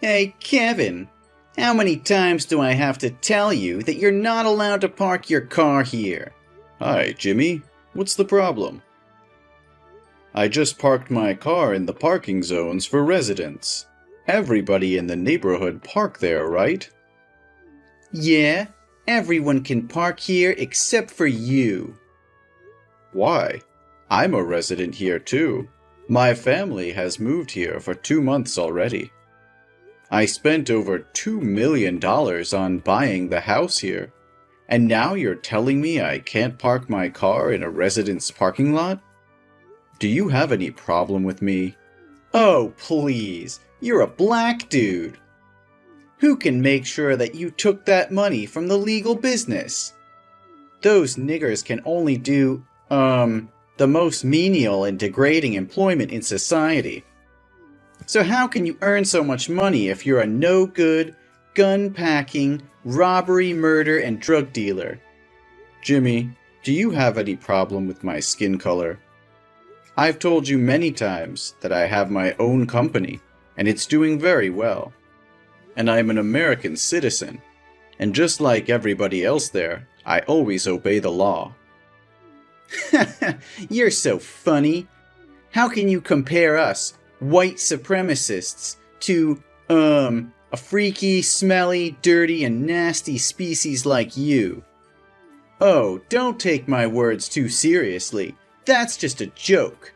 Hey, Kevin, how many times do I have to tell you that you're not allowed to park your car here? Hi, Jimmy. What's the problem? I just parked my car in the parking zones for residents. Everybody in the neighborhood park there, right? Yeah, everyone can park here except for you. Why? I'm a resident here too. My family has moved here for 2 months already. I spent over $2 million on buying the house here. And now you're telling me I can't park my car in a resident's parking lot? Do you have any problem with me? Oh, please, you're a black dude. Who can make sure that you took that money from the legal business? Those niggers can only do, the most menial and degrading employment in society. So how can you earn so much money if you're a no-good, gun-packing, robbery, murder, and drug dealer? Jimmy, do you have any problem with my skin color? I've told you many times that I have my own company, and it's doing very well. And I'm an American citizen, and just like everybody else there, I always obey the law. You're so funny. How can you compare us, white supremacists, to, a freaky, smelly, dirty, and nasty species like you? Oh, don't take my words too seriously. That's just a joke.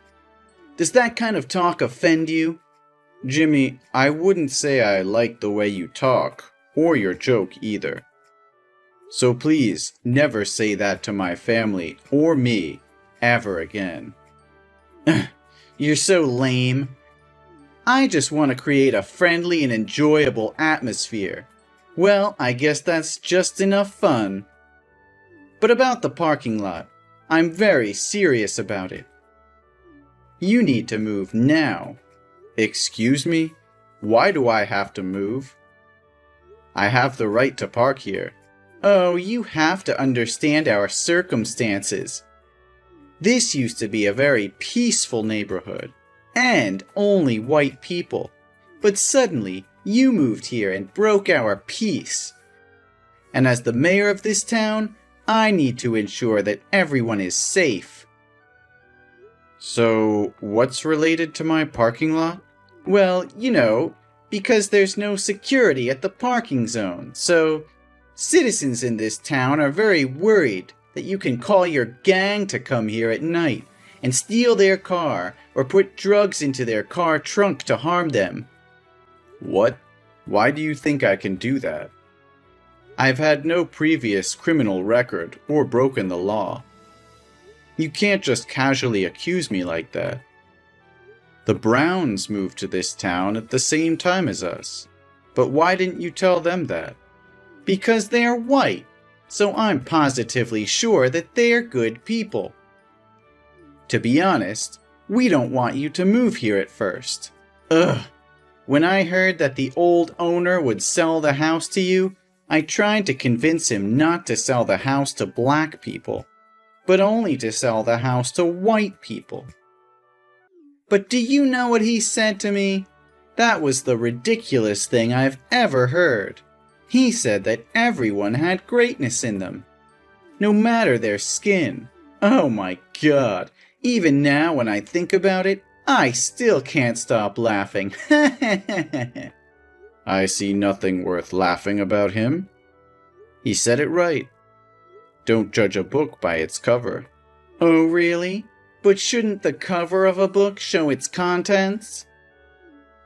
Does that kind of talk offend you? Jimmy, I wouldn't say I like the way you talk, or your joke either. So please, never say that to my family or me, ever again. You're so lame. I just want to create a friendly and enjoyable atmosphere. Well, I guess that's just enough fun. But about the parking lot, I'm very serious about it. You need to move now. Excuse me? Why do I have to move? I have the right to park here. Oh, you have to understand our circumstances. This used to be a very peaceful neighborhood, and only white people. But suddenly, you moved here and broke our peace. And as the mayor of this town, I need to ensure that everyone is safe. So, what's related to my parking lot? Well, you know, because there's no security at the parking zone, so citizens in this town are very worried that you can call your gang to come here at night and steal their car or put drugs into their car trunk to harm them. What? Why do you think I can do that? I've had no previous criminal record or broken the law. You can't just casually accuse me like that. The Browns moved to this town at the same time as us. But why didn't you tell them that? Because they're white, so I'm positively sure that they're good people. To be honest, we don't want you to move here at first. Ugh. When I heard that the old owner would sell the house to you, I tried to convince him not to sell the house to black people, but only to sell the house to white people. But do you know what he said to me? That was the ridiculous thing I've ever heard. He said that everyone had greatness in them, no matter their skin. Oh my God, even now when I think about it, I still can't stop laughing. I see nothing worth laughing about him. He said it right. Don't judge a book by its cover. Oh really? But shouldn't the cover of a book show its contents?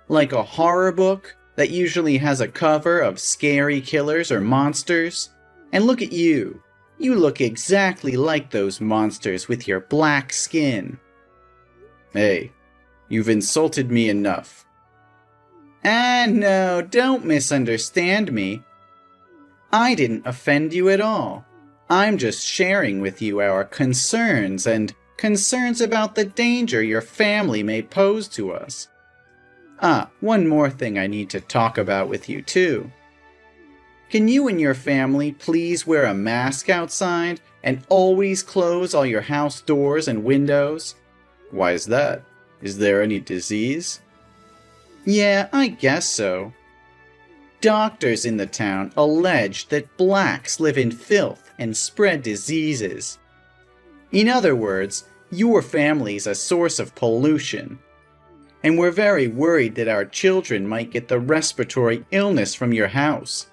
Like a horror book that usually has a cover of scary killers or monsters? And look at you. You look exactly like those monsters with your black skin. Hey, you've insulted me enough. No, don't misunderstand me. I didn't offend you at all. I'm just sharing with you our concerns and concerns about the danger your family may pose to us. One more thing I need to talk about with you too. Can you and your family please wear a mask outside and always close all your house doors and windows? Why is that? Is there any disease? Yeah, I guess so. Doctors in the town allege that blacks live in filth and spread diseases. In other words, your family's a source of pollution. And we're very worried that our children might get the respiratory illness from your house.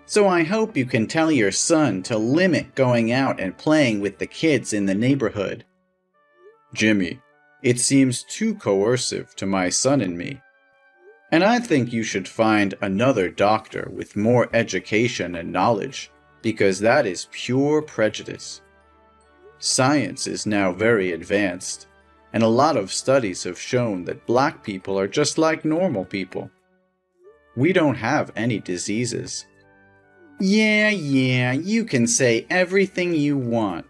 So I hope you can tell your son to limit going out and playing with the kids in the neighborhood. Jimmy, it seems too coercive to my son and me. And I think you should find another doctor with more education and knowledge, because that is pure prejudice. Science is now very advanced, and a lot of studies have shown that black people are just like normal people. We don't have any diseases. Yeah, you can say everything you want.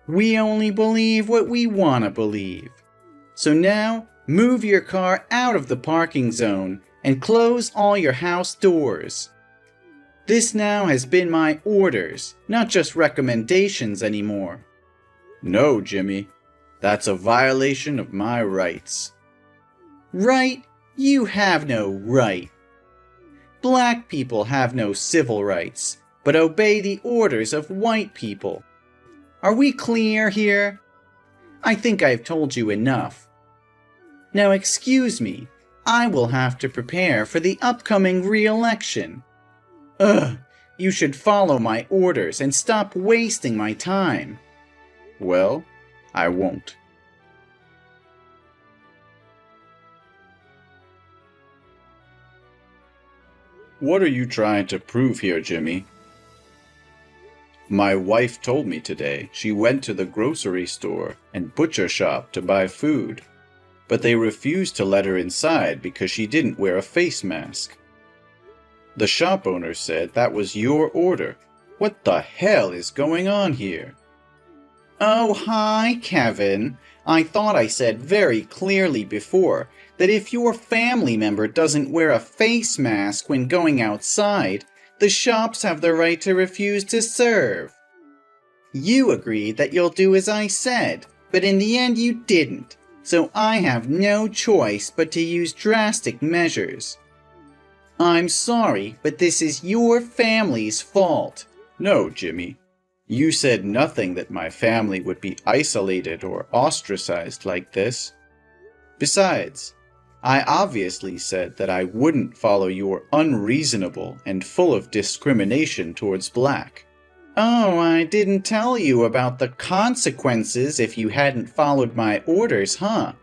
We only believe what we want to believe. So now, move your car out of the parking zone and close all your house doors. This now has been my orders, not just recommendations anymore. No, Jimmy. That's a violation of my rights. Right? You have no right. Black people have no civil rights, but obey the orders of white people. Are we clear here? I think I've told you enough. Now excuse me, I will have to prepare for the upcoming re-election. Ugh, you should follow my orders and stop wasting my time. Well, I won't. What are you trying to prove here, Jimmy? My wife told me today she went to the grocery store and butcher shop to buy food, but they refused to let her inside because she didn't wear a face mask. The shop owner said that was your order. What the hell is going on here? Oh, hi, Kevin. I thought I said very clearly before that if your family member doesn't wear a face mask when going outside, the shops have the right to refuse to serve. You agreed that you'll do as I said, but in the end you didn't, so I have no choice but to use drastic measures. I'm sorry, but this is your family's fault. No, Jimmy. You said nothing that my family would be isolated or ostracized like this. Besides, I obviously said that I wouldn't follow your unreasonable and full of discrimination towards black. Oh, I didn't tell you about the consequences if you hadn't followed my orders, huh?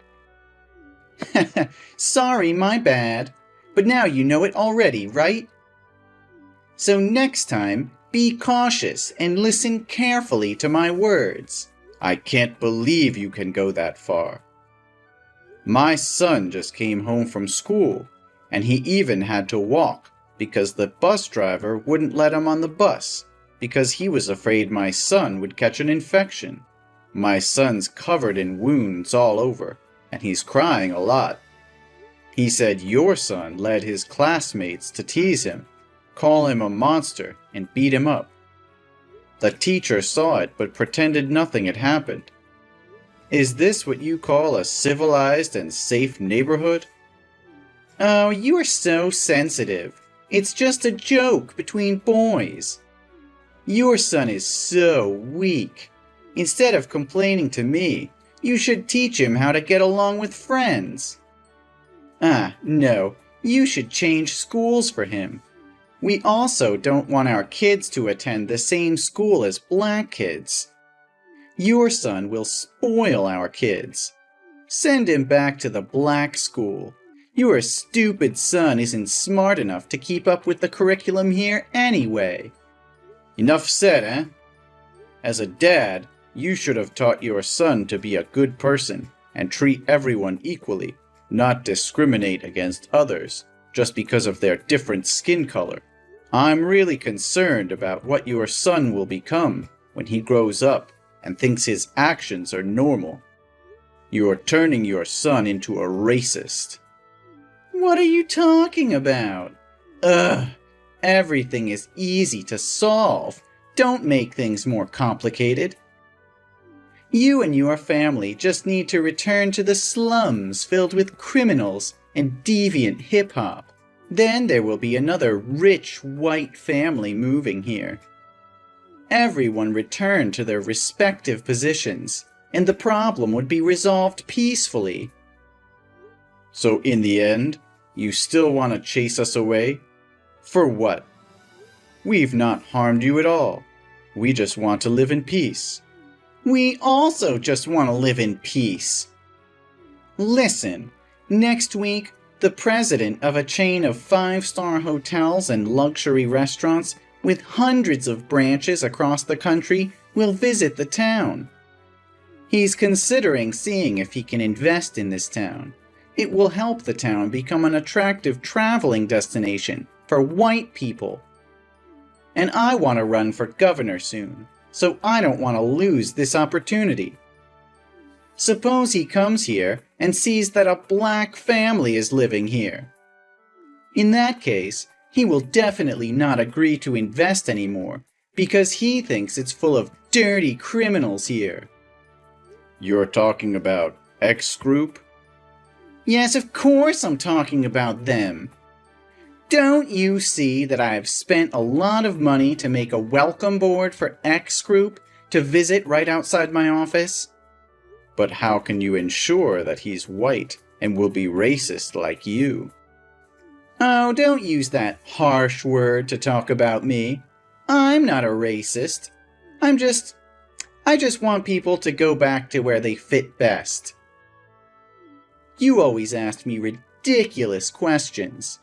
Sorry, my bad. But now you know it already, right? So next time, be cautious and listen carefully to my words. I can't believe you can go that far. My son just came home from school, and he even had to walk because the bus driver wouldn't let him on the bus because he was afraid my son would catch an infection. My son's covered in wounds all over, and he's crying a lot. He said your son led his classmates to tease him, call him a monster, and beat him up. The teacher saw it but pretended nothing had happened. Is this what you call a civilized and safe neighborhood? Oh, you are so sensitive. It's just a joke between boys. Your son is so weak. Instead of complaining to me, you should teach him how to get along with friends. No, you should change schools for him. We also don't want our kids to attend the same school as black kids. Your son will spoil our kids. Send him back to the black school. Your stupid son isn't smart enough to keep up with the curriculum here anyway. Enough said, eh? As a dad, you should have taught your son to be a good person and treat everyone equally, not discriminate against others just because of their different skin color. I'm really concerned about what your son will become when he grows up and thinks his actions are normal. You are turning your son into a racist. What are you talking about? Everything is easy to solve. Don't make things more complicated. You and your family just need to return to the slums filled with criminals and deviant hip-hop. Then there will be another rich white family moving here. Everyone returned to their respective positions, and the problem would be resolved peacefully. So in the end, you still want to chase us away? For what? We've not harmed you at all. We just want to live in peace. We also just want to live in peace. Listen, next week, the president of a chain of 5-star hotels and luxury restaurants with hundreds of branches across the country will visit the town. He's considering seeing if he can invest in this town. It will help the town become an attractive traveling destination for white people. And I want to run for governor soon, so I don't want to lose this opportunity. Suppose he comes here and sees that a black family is living here. In that case, he will definitely not agree to invest anymore because he thinks it's full of dirty criminals here. You're talking about X Group? Yes, of course I'm talking about them. Don't you see that I have spent a lot of money to make a welcome board for X Group to visit right outside my office? But how can you ensure that he's white and will be racist like you? Oh, don't use that harsh word to talk about me. I'm not a racist. I just want people to go back to where they fit best. You always ask me ridiculous questions.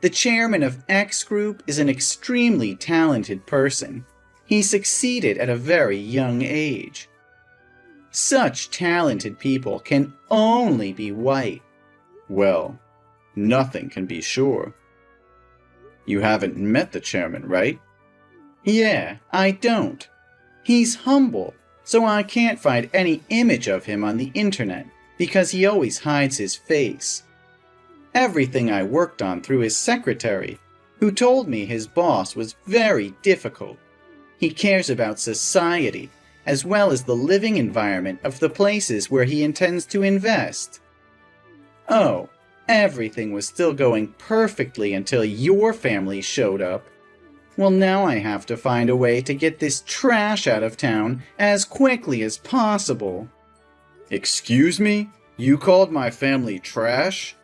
The chairman of X Group is an extremely talented person. He succeeded at a very young age. Such talented people can only be white. Well, nothing can be sure. You haven't met the chairman, right? Yeah, I don't. He's humble, so I can't find any image of him on the internet because he always hides his face. Everything I worked on through his secretary, who told me his boss was very difficult. He cares about society, as well as the living environment of the places where he intends to invest. Oh, everything was still going perfectly until your family showed up. Well, now I have to find a way to get this trash out of town as quickly as possible. Excuse me? You called my family trash?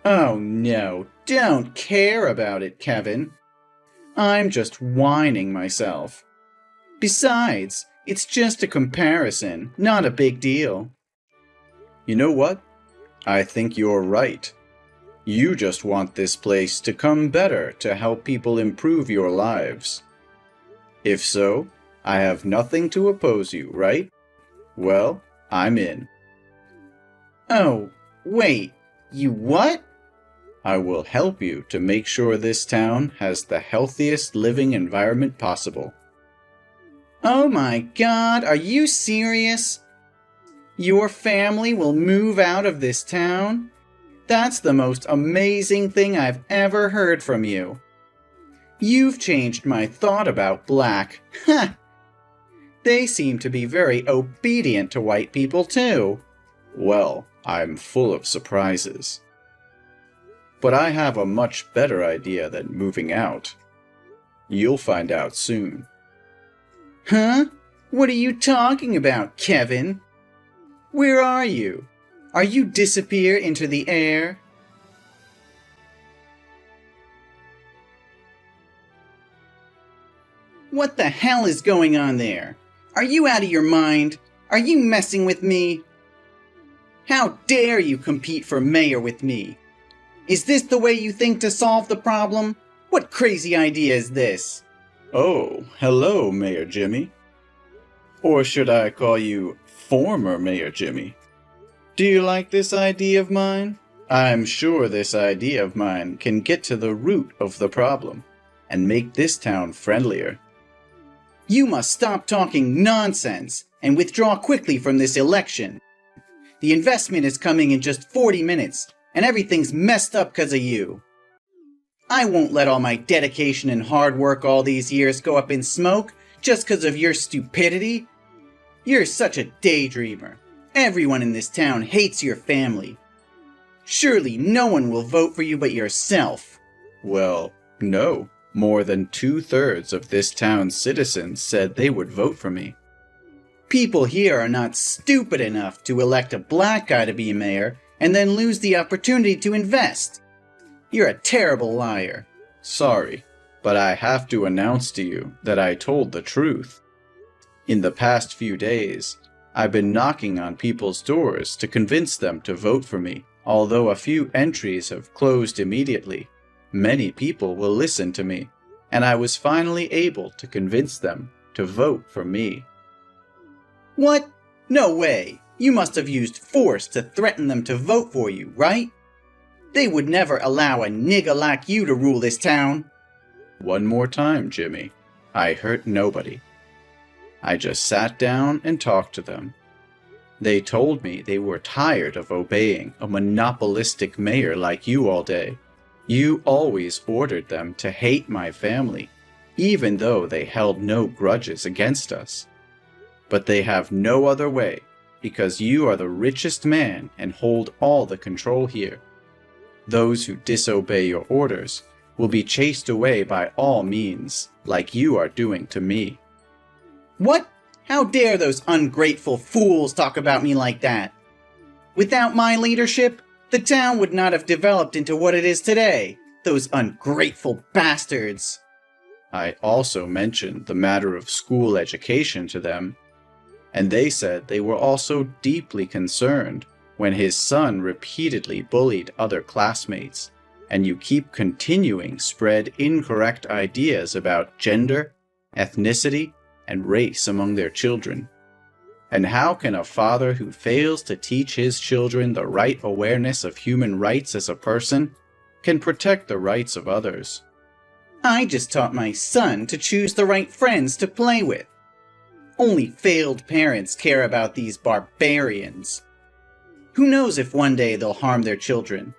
Oh no, don't care about it, Kevin. I'm just whining myself. Besides, it's just a comparison, not a big deal. You know what? I think you're right. You just want this place to come better to help people improve your lives. If so, I have nothing to oppose you, right? Well, I'm in. Oh, wait, you what? I will help you to make sure this town has the healthiest living environment possible. Oh my God, are you serious? Your family will move out of this town? That's the most amazing thing I've ever heard from you. You've changed my thought about black. Ha! They seem to be very obedient to white people too. Well, I'm full of surprises. But I have a much better idea than moving out. You'll find out soon. Huh? What are you talking about, Kevin? Where are you? Are you disappear into the air? What the hell is going on there? Are you out of your mind? Are you messing with me? How dare you compete for mayor with me? Is this the way you think to solve the problem? What crazy idea is this? Oh, hello, Mayor Jimmy. Or should I call you former Mayor Jimmy? Do you like this idea of mine? I'm sure this idea of mine can get to the root of the problem and make this town friendlier. You must stop talking nonsense and withdraw quickly from this election. The investment is coming in just 40 minutes, and everything's messed up because of you. I won't let all my dedication and hard work all these years go up in smoke just because of your stupidity. You're such a daydreamer. Everyone in this town hates your family. Surely no one will vote for you but yourself. Well, no. More than 2/3 of this town's citizens said they would vote for me. People here are not stupid enough to elect a black guy to be mayor and then lose the opportunity to invest. You're a terrible liar. Sorry, but I have to announce to you that I told the truth. In the past few days, I've been knocking on people's doors to convince them to vote for me. Although a few entries have closed immediately, many people will listen to me, and I was finally able to convince them to vote for me. What? No way! You must have used force to threaten them to vote for you, right? They would never allow a nigga like you to rule this town. One more time, Jimmy. I hurt nobody. I just sat down and talked to them. They told me they were tired of obeying a monopolistic mayor like you all day. You always ordered them to hate my family, even though they held no grudges against us. But they have no other way, because you are the richest man and hold all the control here. Those who disobey your orders will be chased away by all means, like you are doing to me. What? How dare those ungrateful fools talk about me like that? Without my leadership, the town would not have developed into what it is today. Those ungrateful bastards. I also mentioned the matter of school education to them, and they said they were also deeply concerned when his son repeatedly bullied other classmates, and you keep continuing spread incorrect ideas about gender, ethnicity, and race among their children. And how can a father who fails to teach his children the right awareness of human rights as a person can protect the rights of others? I just taught my son to choose the right friends to play with. Only failed parents care about these barbarians. Who knows if one day they'll harm their children?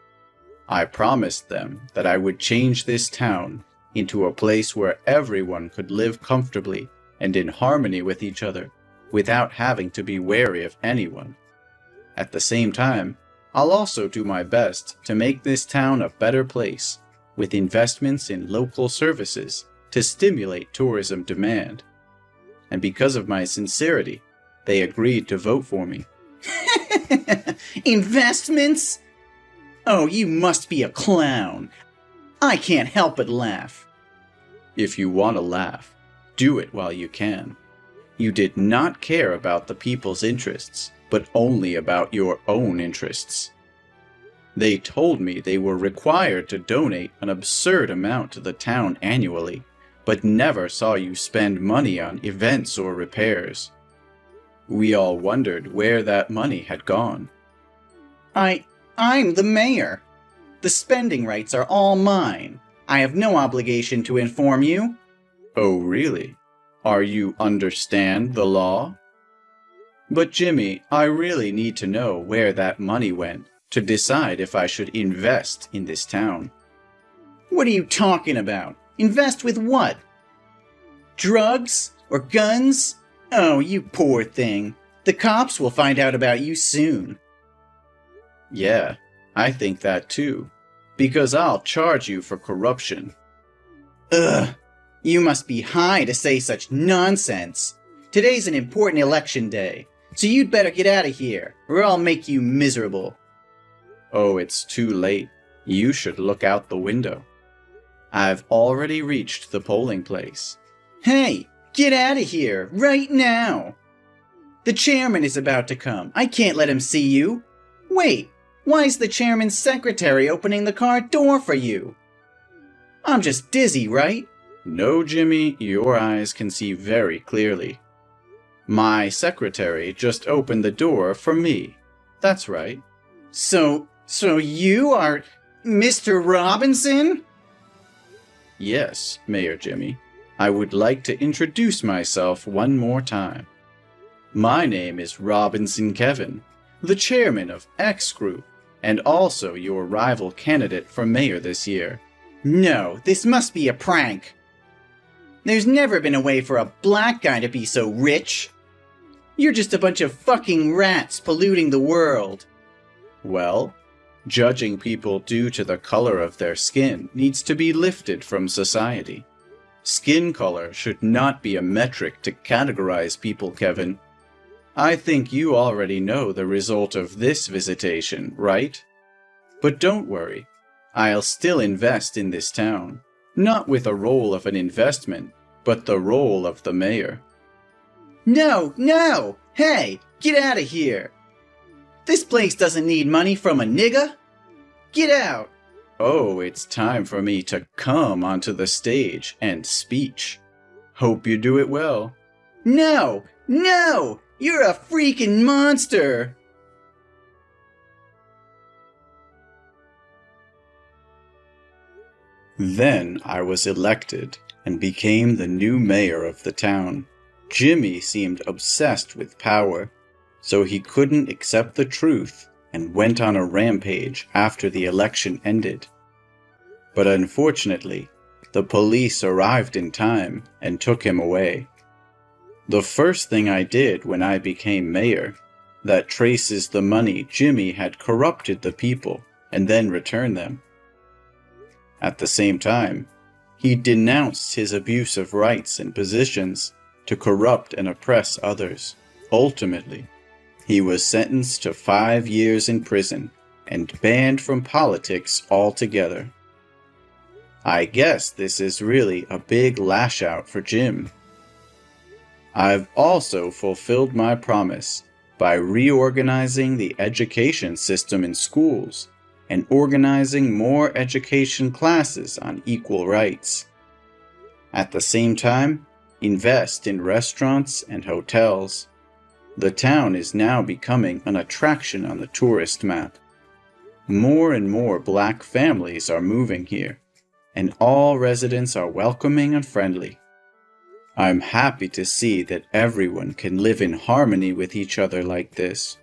I promised them that I would change this town into a place where everyone could live comfortably and in harmony with each other, without having to be wary of anyone. At the same time, I'll also do my best to make this town a better place, with investments in local services to stimulate tourism demand. And because of my sincerity, they agreed to vote for me. Investments? Oh, you must be a clown. I can't help but laugh. If you want to laugh, do it while you can. You did not care about the people's interests, but only about your own interests. They told me they were required to donate an absurd amount to the town annually, but never saw you spend money on events or repairs. We all wondered where that money had gone. I'm the mayor. The spending rights are all mine. I have no obligation to inform you. Oh, really? Are you understand the law? But Jimmy, I really need to know where that money went to decide if I should invest in this town. What are you talking about? Invest with what? Drugs? Or guns? Oh, you poor thing. The cops will find out about you soon. Yeah, I think that too. Because I'll charge you for corruption. Ugh. You must be high to say such nonsense. Today's an important election day, so you'd better get out of here, or I'll make you miserable. Oh, it's too late. You should look out the window. I've already reached the polling place. Hey, get out of here, right now! The chairman is about to come. I can't let him see you. Wait, why is the chairman's secretary opening the car door for you? I'm just dizzy, right? No, Jimmy, your eyes can see very clearly. My secretary just opened the door for me. That's right. So you are Mr. Robinson? Yes, Mayor Jimmy. I would like to introduce myself one more time. My name is Robinson Kevin, the chairman of X Group, and also your rival candidate for mayor this year. No, this must be a prank. There's never been a way for a black guy to be so rich. You're just a bunch of fucking rats polluting the world. Well, Judging people due to the color of their skin needs to be lifted from society. Skin color should not be a metric to categorize people, Kevin. I think you already know the result of this visitation, right? But don't worry, I'll still invest in this town, not with a role of an investment, but the role of the mayor. No, no! Hey, get out of here! This place doesn't need money from a nigga! Get out! Oh, it's time for me to come onto the stage and speech. Hope you do it well. No! No! You're a freaking monster! Then I was elected and became the new mayor of the town. Jimmy seemed obsessed with power, so he couldn't accept the truth and went on a rampage after the election ended. But unfortunately, the police arrived in time and took him away. The first thing I did when I became mayor, that traces the money Jimmy had corrupted the people and then returned them. At the same time, he denounced his abuse of rights and positions to corrupt and oppress others. Ultimately, he was sentenced to 5 years in prison and banned from politics altogether. I guess this is really a big lash out for Jim. I've also fulfilled my promise by reorganizing the education system in schools and organizing more education classes on equal rights. At the same time, invest in restaurants and hotels. The town is now becoming an attraction on the tourist map. More and more Black families are moving here, and all residents are welcoming and friendly. I'm happy to see that everyone can live in harmony with each other like this.